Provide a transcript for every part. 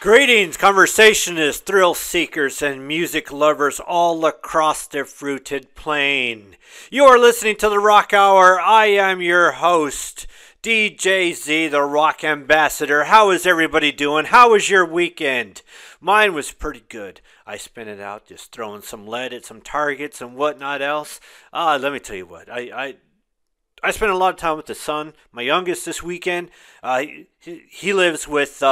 Greetings, conversationists, thrill seekers, and music lovers all across the fruited plain. You are listening to the Rock Hour. I am your host, DJ Z, the Rock Ambassador. How is everybody doing? How was your weekend? Mine was pretty good. I spent it out just throwing some lead at some targets and whatnot else. Let me tell you what, I spent a lot of time with the son, my youngest, this weekend. He lives with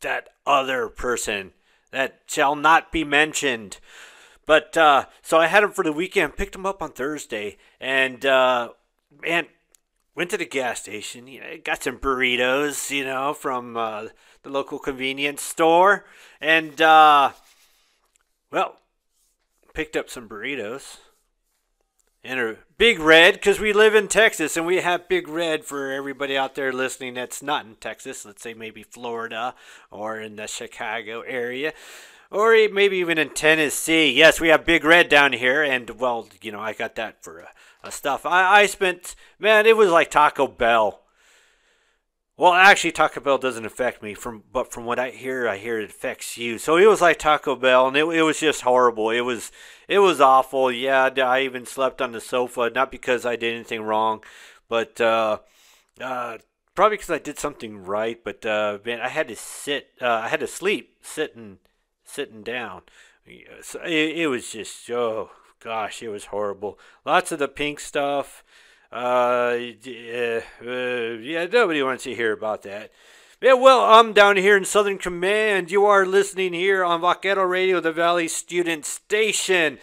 that other person that shall not be mentioned. But so I had him for the weekend, picked him up on Thursday, and man, went to the gas station. Got some burritos, from the local convenience store, and well, picked up some burritos. And a Big Red, because we live in Texas, and we have Big Red for everybody out there listening that's not in Texas. Let's say maybe Florida or in the Chicago area, or maybe even in Tennessee. Yes, we have Big Red down here, and, well, I got that for a stuff. I spent, man, it was like Taco Bell. Well, actually, Taco Bell doesn't affect me, but from what I hear it affects you. So it was like Taco Bell, and it was just horrible. It was awful. Yeah, I even slept on the sofa, not because I did anything wrong, but probably because I did something right. But man, I had to sleep sitting down. So it was just, oh gosh, it was horrible. Lots of the pink stuff. Yeah, nobody wants to hear about that. Yeah, well, I'm down here in Southern Command. You are listening here on Vaquero Radio, the Valley Student Station.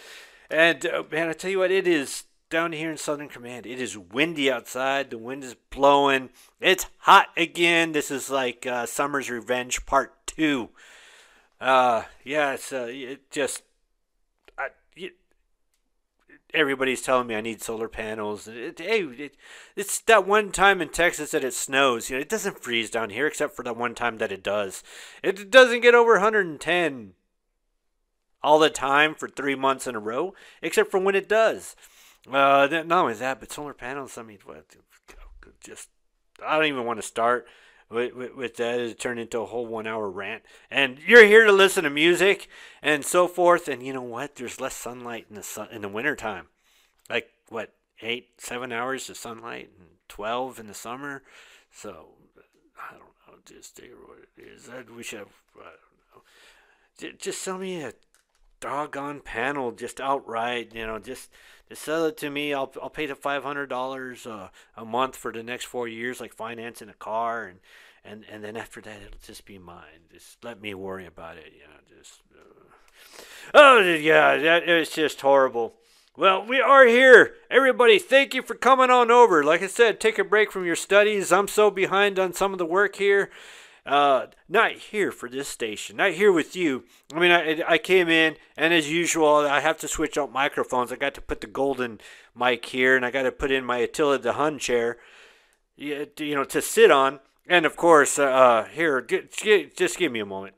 And, man, I tell you what, it is down here in Southern Command. It is windy outside. The wind is blowing. It's hot again. This is like Summer's Revenge Part 2. Yeah, it just... Everybody's telling me I need solar panels. It's that one time in Texas that it snows. It doesn't freeze down here except for that one time that it does. It doesn't get over 110 all the time for 3 months in a row, except for when it does. Not only that, but solar panels, I mean, I don't even want to start with that. It turned into a whole 1 hour rant. And you're here to listen to music and so forth. And you know what? There's less sunlight in the wintertime. Like, 8-7 hours of sunlight and 12 in the summer. So, I don't know. Just tell you what it is. We should have, I don't know. Just sell me a doggone panel just outright. Just sell it to me. I'll pay the $500 a month for the next 4 years, like financing a car, and then after that it'll just be mine. Just let me worry about it. Oh yeah, that is just horrible. Well, we are here. Everybody, thank you for coming on over. Like I said, take a break from your studies. I'm so behind on some of the work here. Not here for this station, not here with you. I mean, I came in, and as usual, I have to switch out microphones. I got to put the golden mic here, and I got to put in my Attila the Hun chair, to sit on. And of course, here, just give me a moment.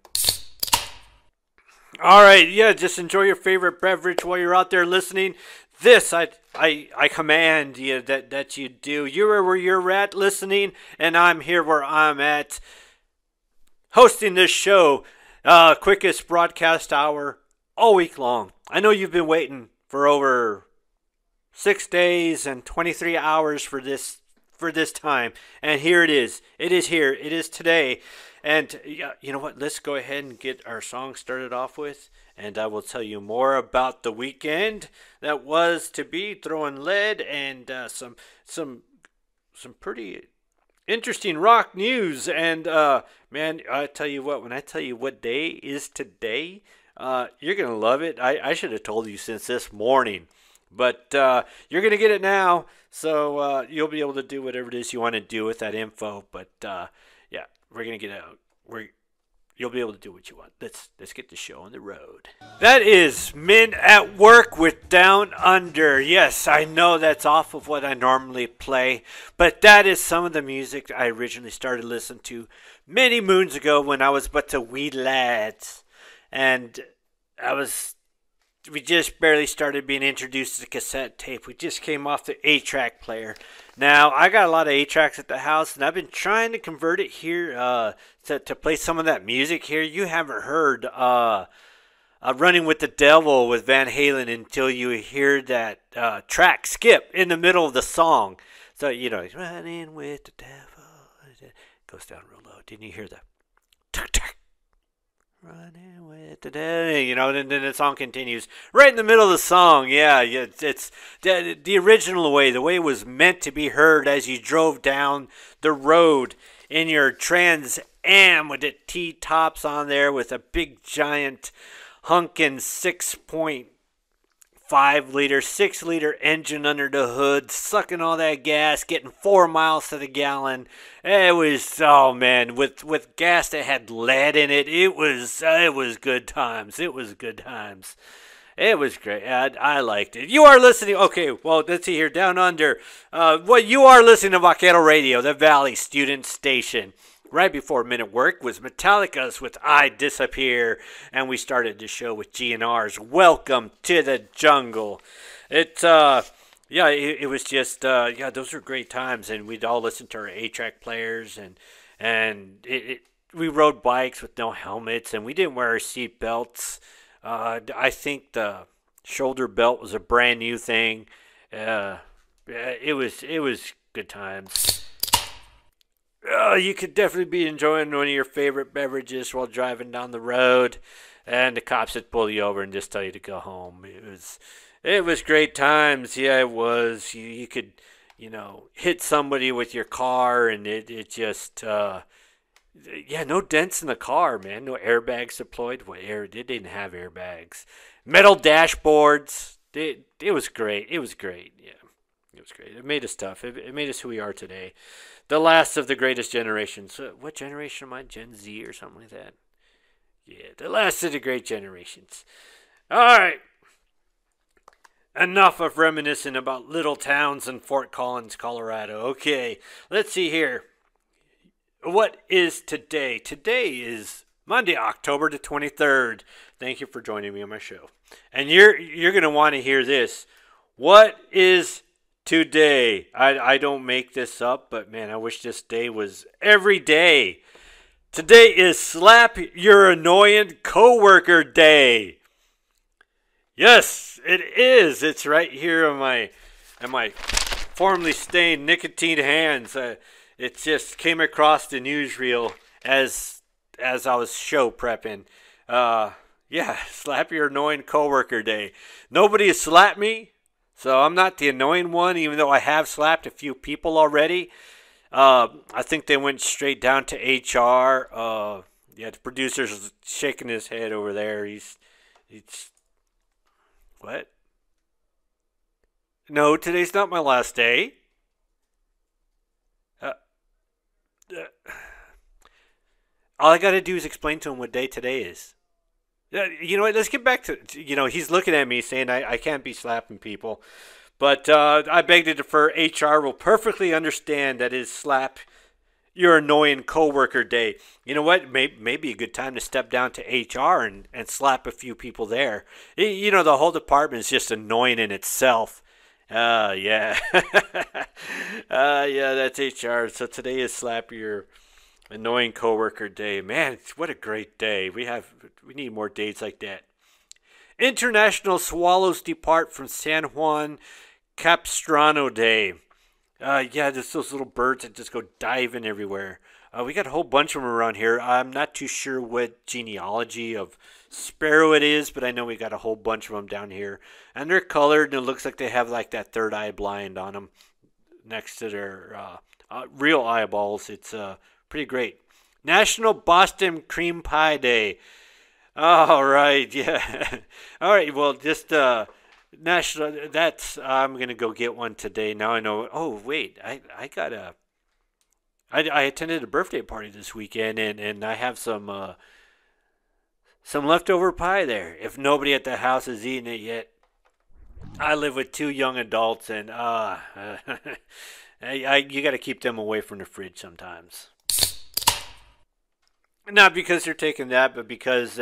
All right, yeah, just enjoy your favorite beverage while you're out there listening. This, I command you that you do. You're where you're at listening, and I'm here where I'm at. Hosting this show, quickest broadcast hour all week long. I know you've been waiting for over 6 days and 23 hours for this time, and here it is. It is here. It is today. And yeah, you know what? Let's go ahead and get our song started off with, and I will tell you more about the weekend that was to be, throwing lead and some pretty interesting rock news. And man, I tell you what, when I tell you what day is today, you're gonna love it. I should have told you since this morning, but you're gonna get it now, so you'll be able to do whatever it is you want to do with that info. But yeah, we're gonna get out. You'll be able to do what you want. Let's get the show on the road. That is Men at Work with Down Under. Yes, I know that's off of what I normally play, but that is some of the music I originally started listening to many moons ago when I was but a wee lad. And I was we just barely started being introduced to cassette tape. We just came off the 8-track player. Now, I got a lot of 8-tracks at the house, and I've been trying to convert it here to play some of that music here. You haven't heard Running with the Devil with Van Halen until you hear that track skip in the middle of the song. So, you know, Running with the Devil. It goes down real low. Didn't you hear that? Running with the devil, you know, and then the song continues right in the middle of the song. Yeah, it's the original way, the way it was meant to be heard as you drove down the road in your Trans Am with the T-tops on there with a big giant hunkin' 6.5-liter engine under the hood, sucking all that gas, getting 4 miles to the gallon. It was, oh man, with gas that had lead in it, it was good times. It was good times. It was great. I liked it. You are listening. Okay, well, let's see here. Down under. You are listening to Vaquero Radio, the Valley Student Station. Right before Minute Work was Metallica's with I Disappear, and we started the show with GNR's Welcome to the Jungle. It was just, those were great times, and we'd all listen to our 8-track players, and we rode bikes with no helmets, and we didn't wear our seat belts. I think the shoulder belt was a brand new thing. It was good times. You could definitely be enjoying one of your favorite beverages while driving down the road, and the cops would pull you over and just tell you to go home. It was great times. Yeah, it was. You could, hit somebody with your car, and it just, no dents in the car, man. No airbags deployed. They didn't have airbags. Metal dashboards. It was great. It was great. Yeah, it was great. It made us tough. It made us who we are today. The last of the greatest generations. What generation am I? Gen Z or something like that? Yeah, the last of the great generations. All right. Enough of reminiscing about little towns in Fort Collins, Colorado. Okay, let's see here. What is today? Today is Monday, October the 23rd. Thank you for joining me on my show. And you're going to want to hear this. What is today? I don't make this up, but man, I wish this day was every day. Today is Slap Your Annoying Coworker Day. Yes, it is. It's right here on my formerly stained nicotine hands. It just came across the newsreel as I was show prepping. Slap Your Annoying Coworker Day. Nobody has slapped me. So I'm not the annoying one, even though I have slapped a few people already. I think they went straight down to HR. The producer's shaking his head over there. He's what? No, today's not my last day. All I got to do is explain to him what day today is. You know what, let's get back to, he's looking at me saying I can't be slapping people. But I beg to defer. HR will perfectly understand that is Slap Your Annoying Coworker Day. You know what, maybe a good time to step down to HR and slap a few people there. The whole department is just annoying in itself. Yeah. That's HR. So today is Slap Your Annoying Coworker Day. Man, what a great day. We need more days like that. International Swallows Depart from San Juan Capistrano Day. Just those little birds that just go diving everywhere. We got a whole bunch of them around here. I'm not too sure what genealogy of sparrow it is, but I know we got a whole bunch of them down here. And they're colored, and it looks like they have like that third eye blind on them next to their real eyeballs. It's pretty great. National Boston Cream Pie Day. All right, yeah. All right, well, just national. I'm gonna go get one today. Now I know. Oh wait, I attended a birthday party this weekend, and I have some leftover pie there. If nobody at the house has eaten it yet, I live with 2 young adults, and you got to keep them away from the fridge sometimes. Not because they're taking that, but because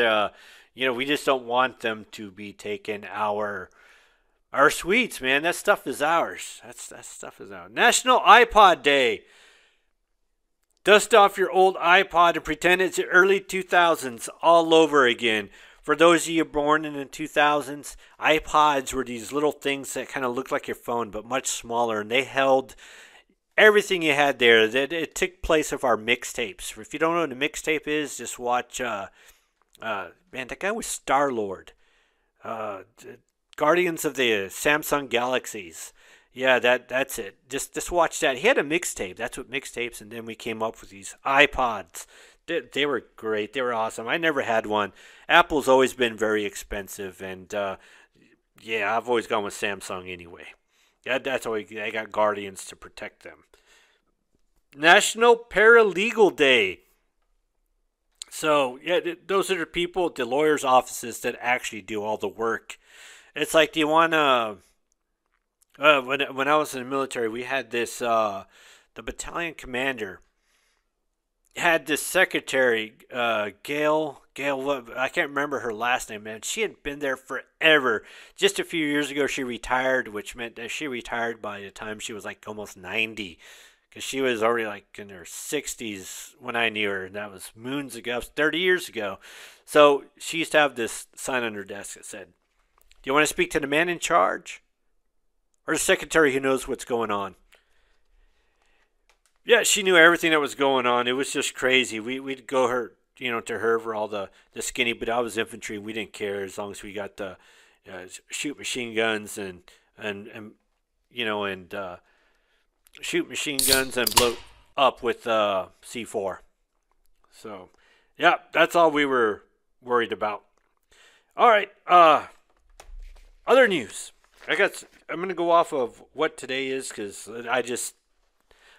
we just don't want them to be taking our sweets, man. That stuff is ours. That stuff is ours. National iPod Day. Dust off your old iPod and pretend it's the early 2000s all over again. For those of you born in the 2000s, iPods were these little things that kind of looked like your phone, but much smaller, and they held everything you had there. It took place of our mixtapes. If you don't know what a mixtape is, just watch. Man, that guy was Star-Lord. Guardians of the Samsung Galaxies. Yeah, that's it. Just watch that. He had a mixtape. That's what mixtapes, and then we came up with these iPods. They were great. They were awesome. I never had one. Apple's always been very expensive, and yeah, I've always gone with Samsung anyway. Yeah, that's why I got Guardians to protect them. National Paralegal Day. So, yeah, those are the people, the lawyers' offices that actually do all the work. It's like, do you want to... when I was in the military, we had this, the battalion commander had this secretary, Gail, I can't remember her last name, man. She had been there forever. Just a few years ago, she retired, which meant that she retired by the time she was like almost 90. Because she was already like in her 60s when I knew her, and that was moons ago, 30 years ago. So she used to have this sign on her desk that said, "Do you want to speak to the man in charge? Or the secretary who knows what's going on?" Yeah, she knew everything that was going on. It was just crazy. We'd go to her for all the skinny, but I was infantry. We didn't care as long as we got the shoot machine guns and shoot machine guns and blow up with C4. So, yeah, that's all we were worried about. All right, other news. I'm going to go off of what today is because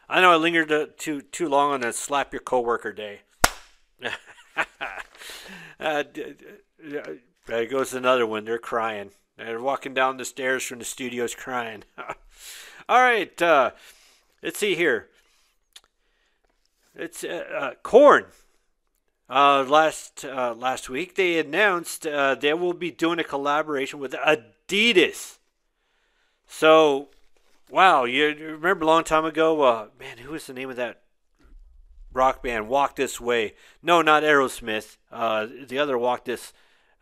I know I lingered too long on that slap your coworker day. There goes another one. They're crying. They're walking down the stairs from the studios crying. All right, let's see here. It's Korn. Last week they announced they will be doing a collaboration with Adidas. So, wow, you remember a long time ago, man, who was the name of that rock band? Walk This Way. No, not Aerosmith. The other Walk This,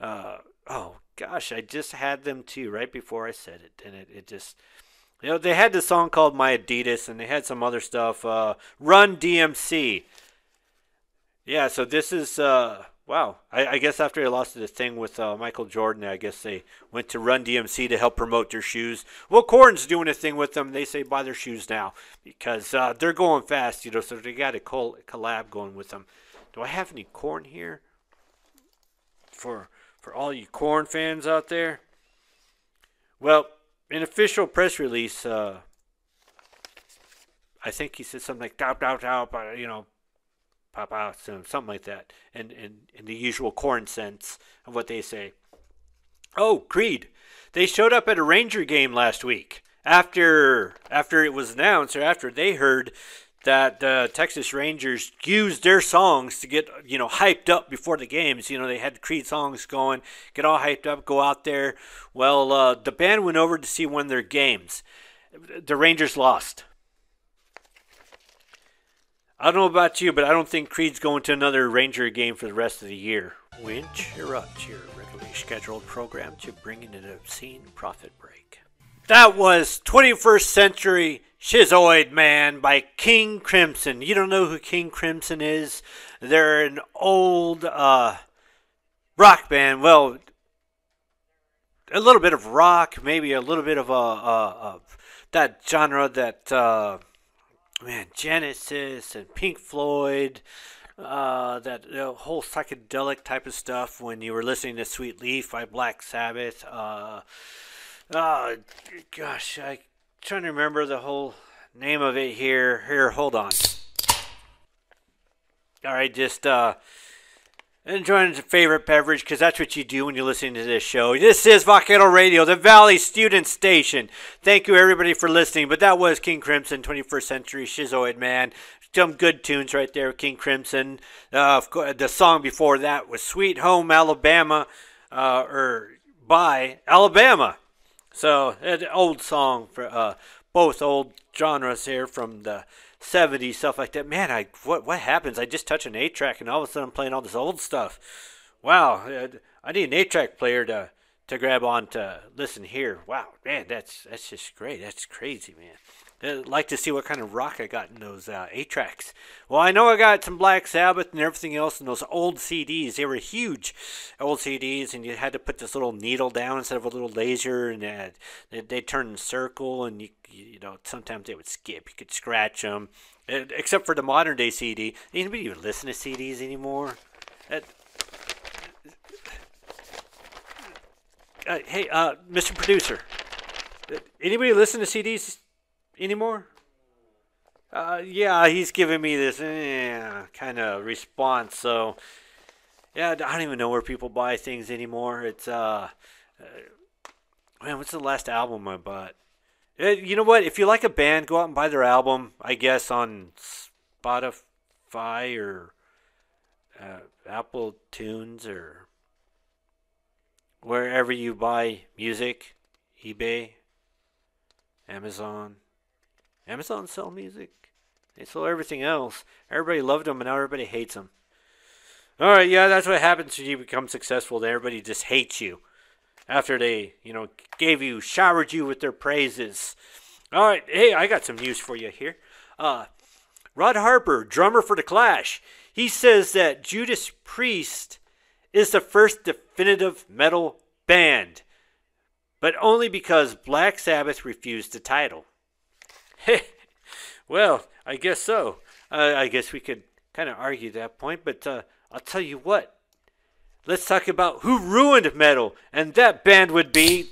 oh gosh, I just had them too right before I said it. And it just, they had this song called My Adidas, and they had some other stuff, Run DMC. Yeah, so this is, wow. I guess after they lost the thing with Michael Jordan, I guess they went to Run DMC to help promote their shoes. Well, Korn's doing a thing with them. They say buy their shoes now because they're going fast, so they got a collab going with them. Do I have any Korn here? For all you Korn fans out there? Well, an official press release, I think he said something like, pop out, something like that, in the usual Korn sense of what they say. Oh, Creed. They showed up at a Ranger game last week after it was announced, or after they heard that Texas Rangers used their songs to get hyped up before the games. They had Creed songs going, get all hyped up, go out there. Well, the band went over to see one of their games. The Rangers lost. I don't know about you, but I don't think Creed's going to another Ranger game for the rest of the year. We interrupt your regularly scheduled program to bring in an obscene profit break. That was 21st Century Schizoid Man by King Crimson. You don't know who King Crimson is? They're an old rock band. Well, a little bit of rock, maybe a little bit of that genre that... Genesis and Pink Floyd, that whole psychedelic type of stuff when you were listening to Sweet Leaf by Black Sabbath. Gosh, I'm trying to remember the whole name of it here. Here, hold on. All right, just enjoying your favorite beverage, because that's what you do when you're listening to this show. This is Vaquero Radio, the Valley Student Station. Thank you, everybody, for listening. But that was King Crimson, 21st Century Schizoid Man. some good tunes right there. King Crimson. Of course, the song before that was "Sweet Home Alabama," or by Alabama. So, an old song for both old genres here from the '70s, stuff like that. Man, what happens? I just touch an 8-track and all of a sudden I'm playing all this old stuff. Wow, I need an 8-track player to grab on to listen here. Wow, man, that's just great. That's crazy, man. I'd like to see what kind of rock I got in those 8-tracks. Well, I know I got some Black Sabbath and everything else in those old CDs. They were huge old CDs, and you had to put this little needle down instead of a little laser, and they turned in a circle, and you know, sometimes they would skip. You could scratch them, except for the modern day CD. Anybody even listen to CDs anymore? Hey, Mr. Producer, anybody listen to CDs anymore? Yeah, he's giving me this kind of response. So, yeah, I don't even know where people buy things anymore. It's man, what's the last album I bought? You know what? If you like a band, go out and buy their album. I guess on Spotify or Apple Tunes or wherever you buy music, eBay, Amazon. Amazon sell music. They sell everything else. Everybody loved them, and now everybody hates them. All right, yeah, that's what happens when you become successful. Then everybody just hates you after they, showered you with their praises. All right, hey, I got some news for you here. Rod Harper, drummer for The Clash, he says that Judas Priest is the first definitive metal band, but only because Black Sabbath refused the title. Well, I guess so. I guess we could kind of argue that point, but I'll tell you what. Let's talk about who ruined metal, and that band would be...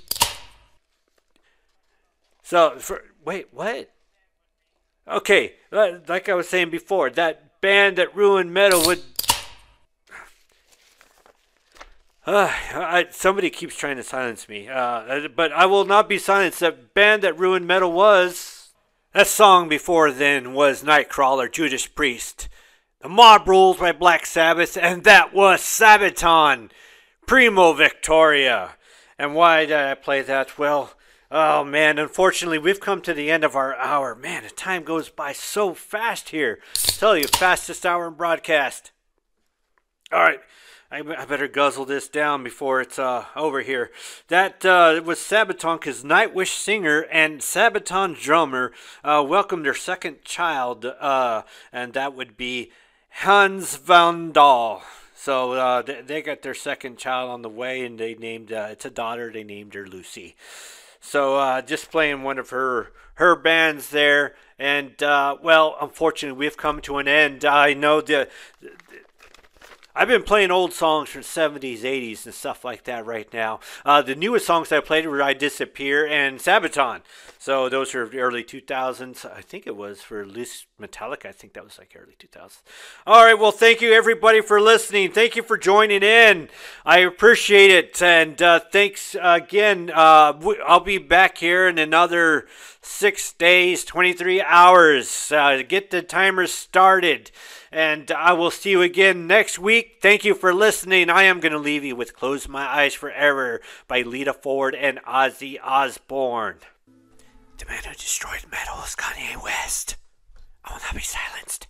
Wait, what? Okay, like I was saying before, that band that ruined metal would... somebody keeps trying to silence me, but I will not be silenced. That band that ruined metal was... That song before then was Nightcrawler, Judas Priest. The Mob Rules by Black Sabbath, and that was Sabaton, Primo Victoria. And why did I play that? Well, oh man, unfortunately we've come to the end of our hour. Man, the time goes by so fast here. I tell you, fastest hour in broadcast. All right. I better guzzle this down before it's over here. That was Sabaton, because Nightwish singer and Sabaton drummer welcomed their second child, and that would be Hans Van Dahl. So they got their second child on the way, and they named it's a daughter. They named her Lucy. So just playing one of her bands there, and well, unfortunately, we've come to an end. I know I've been playing old songs from 70s, 80s, and stuff like that right now. The newest songs I played were I Disappear and Sabaton. So those are early 2000s. I think it was for Loose Metallic. I think that was like early 2000s. All right, well, thank you, everybody, for listening. Thank you for joining in. I appreciate it. And thanks again. I'll be back here in another 6 days, 23 hours. Get the timer started. And I will see you again next week. Thank you for listening. I am going to leave you with Close My Eyes Forever by Lita Ford and Ozzy Osbourne. The man who destroyed metal is Kanye West. I will not be silenced.